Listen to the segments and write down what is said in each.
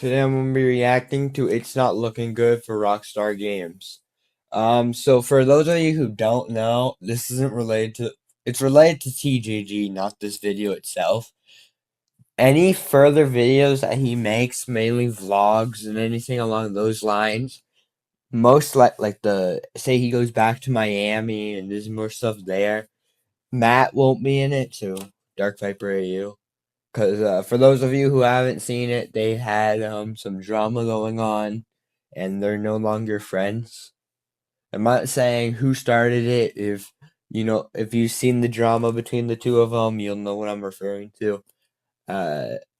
Today I'm gonna be reacting to It's Not Looking Good for Rockstar Games. So for those of you who don't know, this isn't related to it's related to TGG, not this video itself. Any further videos that he makes, mainly vlogs and anything along those lines, most like the say he goes back to Miami and there's more stuff there. Matt won't be in it, so Dark Viper AU. Because for those of you who haven't seen it, they had some drama going on, and they're no longer friends. I'm not saying who started it. If you've seen the drama between the two of them, you'll know what I'm referring to.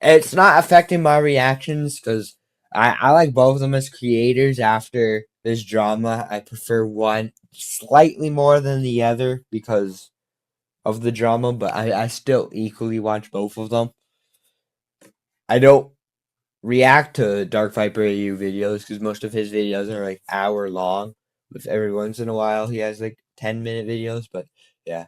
It's not affecting my reactions because I like both of them as creators. After this drama, I prefer one slightly more than the other because of the drama, but I still equally watch both of them. I don't react to Dark Viper AU videos because most of his videos are like hour long. With every once in a while he has like 10-minute videos, but yeah.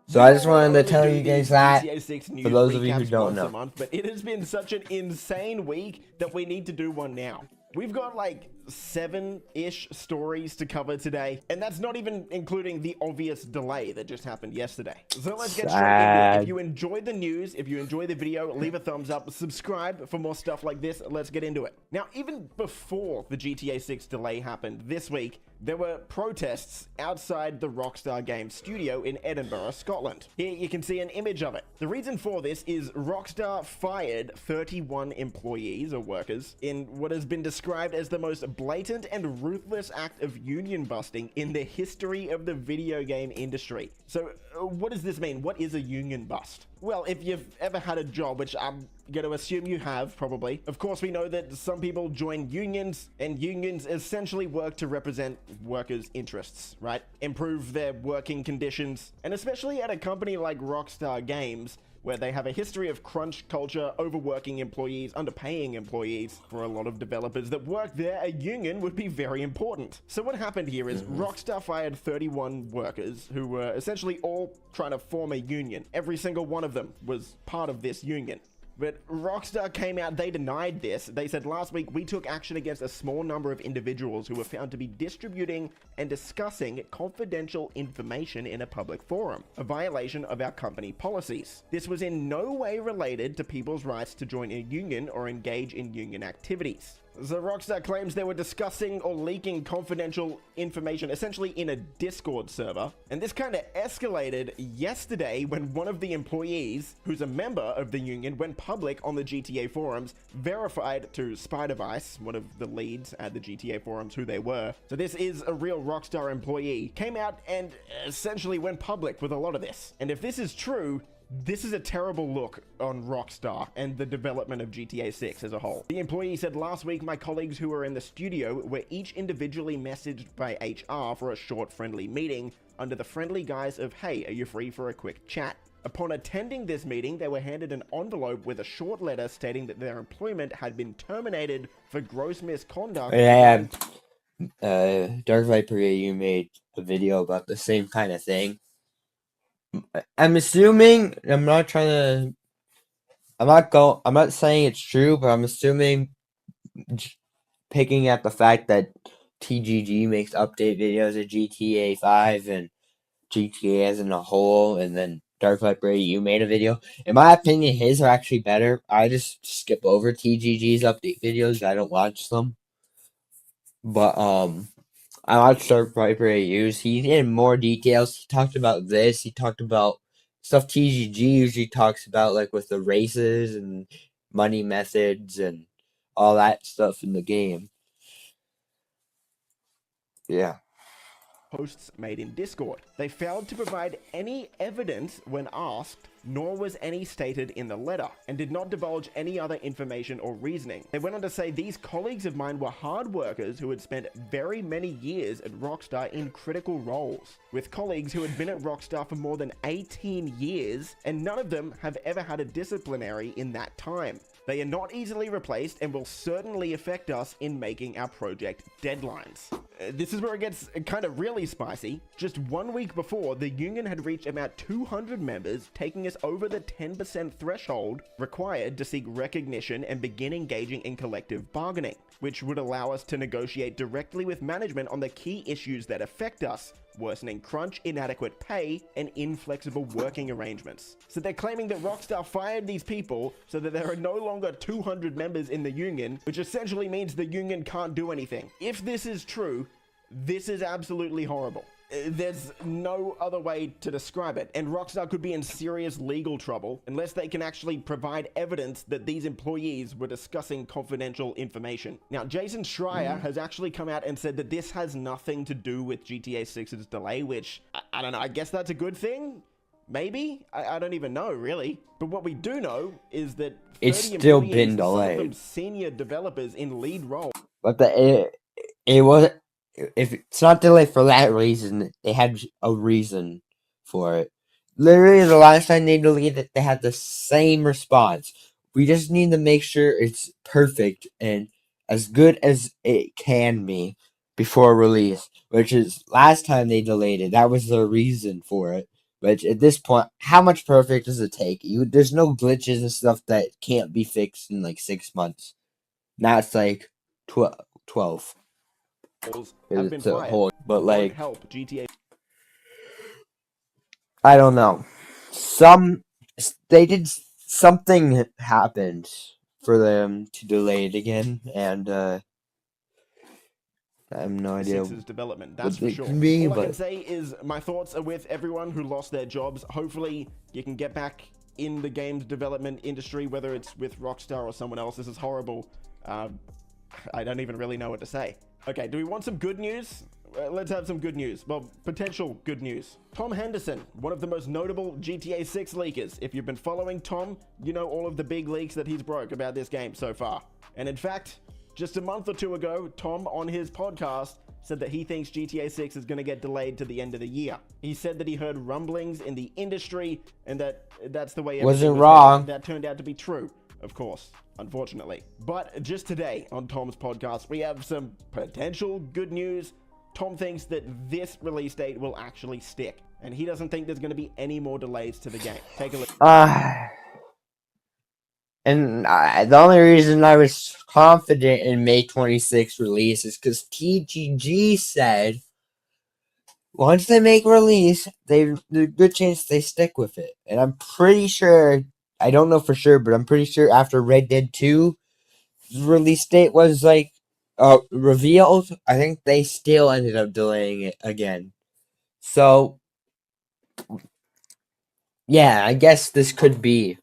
So We I just wanted to normally tell do you guys these that GTA 6 for news those of you who recaps don't once a know. month, but it has been such an insane week that we need to do one now. We've got like 7-ish stories to cover today, and that's not even including the obvious delay that just happened yesterday. So let's get straight into it. If you enjoyed the news, if you enjoyed the video, leave a thumbs up, subscribe for more stuff like this. Let's get into it. Now, even before the GTA 6 delay happened this week, there were protests outside the Rockstar Games studio in Edinburgh, Scotland. Here you can see an image of it. The reason for this is Rockstar fired 31 employees or workers in what has been described as the most blatant and ruthless act of union busting in the history of the video game industry. So what does this mean? What is a union bust? Well, if you've ever had a job, which I'm going to assume you have, probably. Of course, we know that some people join unions, and unions essentially work to represent workers' interests, right? Improve their working conditions, and especially at a company like Rockstar Games, where they have a history of crunch culture, overworking employees, underpaying employees. For a lot of developers that work there, a union would be very important. So what happened here is Rockstar fired 31 workers who were essentially all trying to form a union. Every single one of them was part of this union. But Rockstar came out, they denied this. They said last week, we took action against a small number of individuals who were found to be distributing and discussing confidential information in a public forum, a violation of our company policies. This was in no way related to people's rights to join a union or engage in union activities. So Rockstar claims they were discussing or leaking confidential information essentially in a Discord server. And this kind of escalated yesterday when one of the employees, who's a member of the union, went public on the GTA forums, verified to Spidervice, one of the leads at the GTA forums, who they were. So this is a real Rockstar employee, came out and essentially went public with a lot of this. And if this is true, this is a terrible look on Rockstar and the development of GTA 6 as a whole. The employee said, last week my colleagues who were in the studio were each individually messaged by HR for a short friendly meeting under the friendly guise of, hey, are you free for a quick chat? Upon attending this meeting, they were handed an envelope with a short letter stating that their employment had been terminated for gross misconduct. Yeah, Dark Viper AU made a video about the same kind of thing. I'm assuming I'm not saying it's true, but I'm assuming picking at the fact that TGG makes update videos of GTA 5 and GTA as in a whole, and then Dark Viper AU made a video. In my opinion, his are actually better. I just skip over TGG's update videos. I don't watch them. But I watched Dark Viper AU's. He in more details. He talked about this. He talked about stuff TGG usually talks about, like with the races and money methods and all that stuff in the game. Yeah. Posts made in Discord. They failed to provide any evidence when asked, nor was any stated in the letter, and did not divulge any other information or reasoning. They went on to say these colleagues of mine were hard workers who had spent very many years at Rockstar in critical roles, with colleagues who had been at Rockstar for more than 18 years, and none of them have ever had a disciplinary in that time. They are not easily replaced and will certainly affect us in making our project deadlines. This is where it gets kind of really spicy. Just 1 week before, the union had reached about 200 members, taking us over the 10% threshold required to seek recognition and begin engaging in collective bargaining, which would allow us to negotiate directly with management on the key issues that affect us: worsening crunch, inadequate pay, and inflexible working arrangements. So they're claiming that Rockstar fired these people so that there are no longer 200 members in the union, which essentially means the union can't do anything. If this is true, this is absolutely horrible. There's no other way to describe it, and Rockstar could be in serious legal trouble unless they can actually provide evidence that these employees were discussing confidential information. Now, Jason Schreier has actually come out and said that this has nothing to do with GTA 6's delay, which, I don't know, I guess that's a good thing? Maybe? I don't even know, really. But what we do know is that 30 It's still been employees, some of them delayed. senior developers in lead roles, But it wasn't. If it's not delayed for that reason, they had a reason for it. Literally, the last time they deleted it, they had the same response. We just need to make sure it's perfect and as good as it can be before release. Which is last time they delayed it. That was the reason for it. But at this point, how much perfect does it take? There's no glitches and stuff that can't be fixed in like 6 months. Now it's like 12. have been It's a fired. whole, but Won't like, help GTA. I don't know. They did something happened for them to delay it again, and I have no idea 6's development, what that's for it sure. can be, All I can but say is my thoughts are with everyone who lost their jobs. Hopefully you can get back in the games development industry, whether it's with Rockstar or someone else. This is horrible. I don't even really know what to say. Okay, do we want some good news? Let's have some good news. Well, potential good news. Tom Henderson, one of the most notable GTA 6 leakers. If you've been following Tom, you know all of the big leaks that he's broke about this game so far. And in fact, just a month or two ago, Tom on his podcast said that he thinks GTA 6 is going to get delayed to the end of the year. He said that he heard rumblings in the industry and that's the way everything wasn't was wrong. headed. That turned out to be true, of course, unfortunately. But just today on Tom's podcast, we have some potential good news. Tom thinks that this release date will actually stick, and he doesn't think there's going to be any more delays to the game. Take a look. And the only reason I was confident in May 26th release is because TGG said once they make release, there's a good chance they stick with it. And I'm pretty sure, I don't know for sure, but I'm pretty sure after Red Dead 2, release date was like revealed, I think they still ended up delaying it again. So yeah, I guess this could be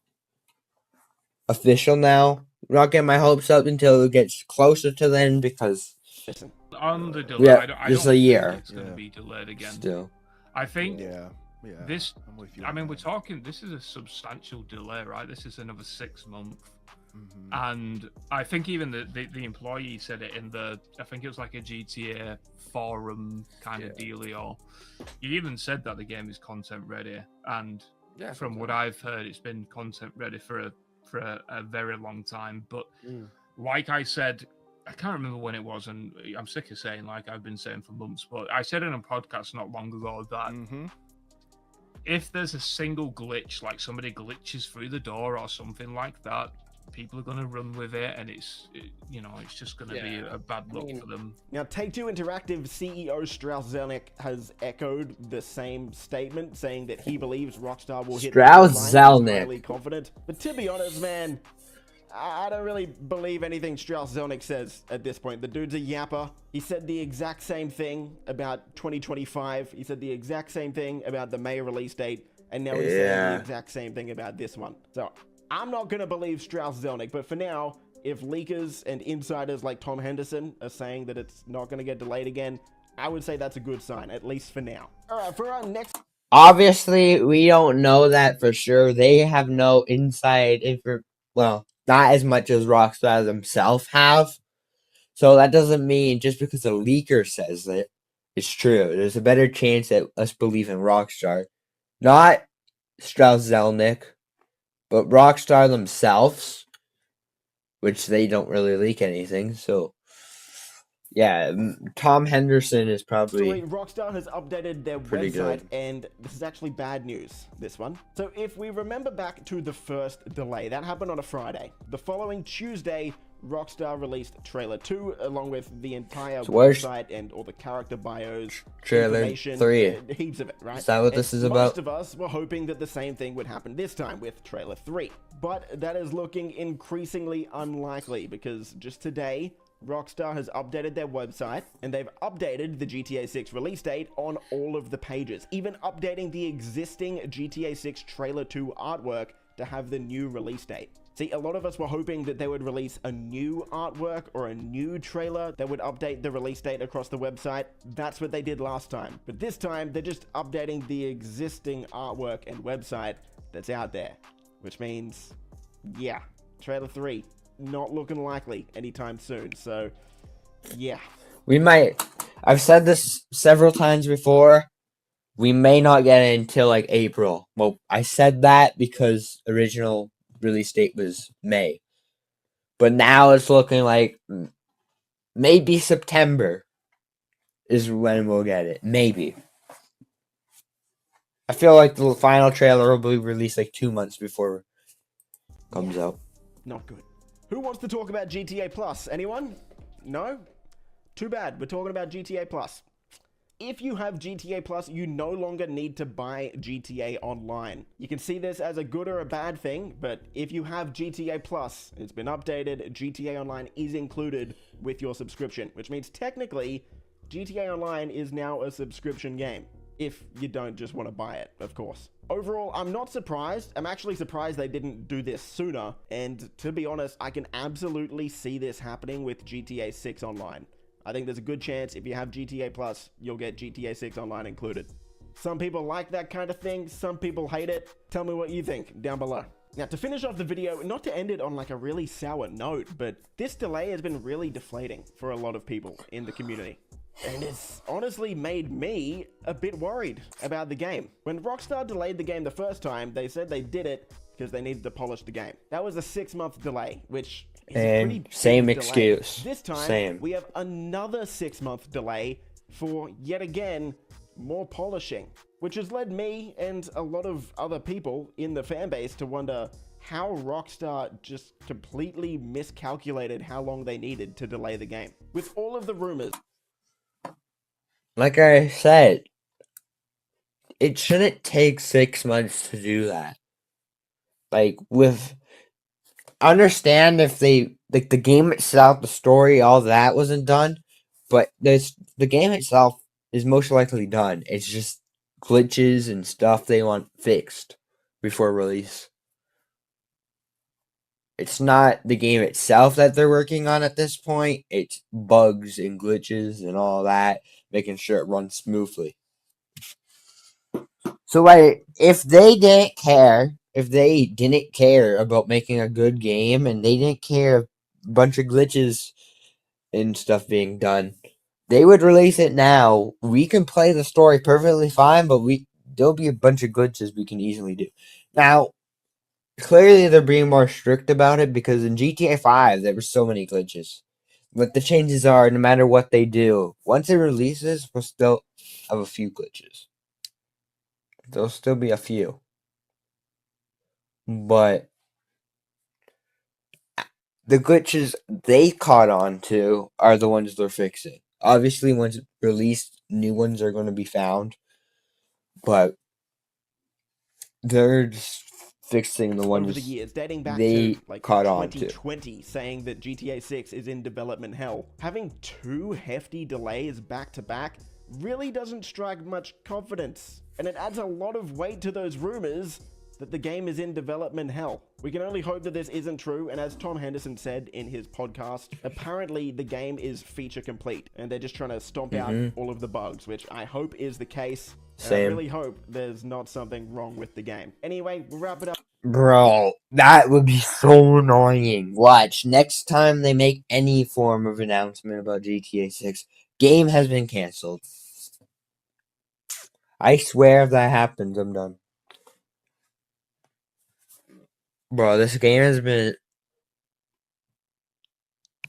official now. I'm not getting my hopes up until it gets closer to then because Listen. On the delay, I don't just a think year it's going to be delayed again. still. I think Yeah, this. I'm with you I on mean, we're that. talking. This is a substantial delay, right? This is another 6 months. Mhm. And I think even the employee said it in the, I think it was like a GTA forum kind of dealio. He even said that the game is content ready, and from what I've heard, it's been content ready for a very long time. But like I said, I can't remember when it was, and I'm sick of saying like I've been saying for months, but I said in a podcast not long ago that if there's a single glitch, like somebody glitches through the door or something like that, people are going to run with it, and it's just going to be a bad look for them. Now, Take-Two Interactive CEO Strauss Zelnick has echoed the same statement, saying that he believes Rockstar will hit Strauss the deadline. He's Zelnick. highly confident. But to be honest, man, I don't really believe anything Strauss Zelnick says at this point. The dude's a yapper. He said the exact same thing about 2025. He said the exact same thing about the May release date, and now he's saying the exact same thing about this one. So I'm not going to believe Strauss Zelnick, but for now, if leakers and insiders like Tom Henderson are saying that it's not going to get delayed again, I would say that's a good sign, at least for now. All right, for our next... Obviously, we don't know that for sure. They have no inside info. Well, not as much as Rockstar themselves have. So that doesn't mean just because a leaker says it, it's true. There's a better chance that us believe in Rockstar. Not Strauss Zelnick, but Rockstar themselves. which they don't really leak anything. So yeah, Tom Henderson is probably Rockstar has updated their pretty website, good. and this is actually bad news, this one. So if we remember back to the first delay, that happened on a Friday. The following Tuesday, Rockstar released Trailer 2, along with the entire website and all the character bios, Trailer information, 3. Heaps of it, right? Is that what and this is most about? of us were hoping that the same thing would happen this time with Trailer 3. But that is looking increasingly unlikely, because just today, Rockstar has updated their website, and they've updated the GTA 6 release date on all of the pages, even updating the existing GTA 6 Trailer 2 artwork to have the new release date. See, a lot of us were hoping that they would release a new artwork or a new trailer that would update the release date across the website. That's what they did last time. But this time, they're just updating the existing artwork and website that's out there, which means, yeah, Trailer 3 not looking likely anytime soon. So yeah, We might. I've said this several times before. We may not get it until like April. Well, I said that because original release date was May, but now it's looking like maybe September is when we'll get it. Maybe. I feel like the final trailer will be released like 2 months before it comes out. Not good. Who wants to talk about GTA Plus? Anyone? No? Too bad. We're talking about GTA Plus. If you have GTA Plus, you no longer need to buy GTA Online. You can see this as a good or a bad thing, but if you have GTA Plus, it's been updated, GTA Online is included with your subscription, which means technically, GTA Online is now a subscription game. If you don't just want to buy it, of course. Overall, I'm not surprised. I'm actually surprised they didn't do this sooner, and to be honest, I can absolutely see this happening with GTA 6 Online. I think there's a good chance if you have GTA Plus, you'll get GTA 6 Online included. Some people like that kind of thing, some people hate it. Tell me what you think down below. Now, to finish off the video, not to end it on like a really sour note, but this delay has been really deflating for a lot of people in the community. And it's honestly made me a bit worried about the game. When Rockstar delayed the game the first time, they said they did it because they needed to polish the game. That was a 6-month delay, which is a pretty big same delay. excuse. This time, we have another 6-month delay for, yet again, more polishing, which has led me and a lot of other people in the fanbase to wonder how Rockstar just completely miscalculated how long they needed to delay the game. With all of the rumors. Like I said, it shouldn't take 6 months to do that. Like, understand if they, like, the game itself, the story, all that wasn't done, but the game itself is most likely done. It's just glitches and stuff they want fixed before release. It's not the game itself that they're working on at this point. It's bugs and glitches and all that, making sure it runs smoothly. So, like, if they didn't care about making a good game, and they didn't care a bunch of glitches and stuff being done, they would release it now. We can play the story perfectly fine, but there'll be a bunch of glitches we can easily do. Now, clearly they're being more strict about it because in GTA 5 there were so many glitches. But the changes are, no matter what they do, once it releases, we'll still have a few glitches. There'll still be a few. But the glitches they caught on to are the ones they're fixing. Obviously, once it's released, new ones are going to be found. But they're just fixing the ones over the years, dating back they to like caught on to. 2020, saying that GTA 6 is in development hell. Having 2 hefty delays back to back really doesn't strike much confidence, and it adds a lot of weight to those rumors that the game is in development hell. We can only hope that this isn't true, and as Tom Henderson said in his podcast, apparently the game is feature complete, and they're just trying to stomp out all of the bugs, which I hope is the case. Same. I really hope there's not something wrong with the game. Anyway, we'll wrap it up. Bro, that would be so annoying. Watch, next time they make any form of announcement about GTA 6, game has been canceled. I swear if that happens, I'm done. Bro, this game has been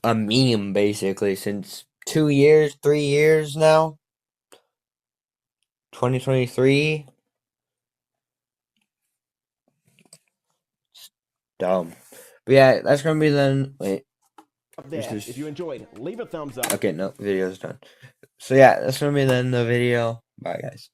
a meme basically since 2 years, 3 years now. 2023. Dumb. But yeah, that's gonna be then. Wait. Up there. If you enjoyed, leave a thumbs up. Okay, no, video's done. So yeah, that's gonna be then the video. Bye, guys.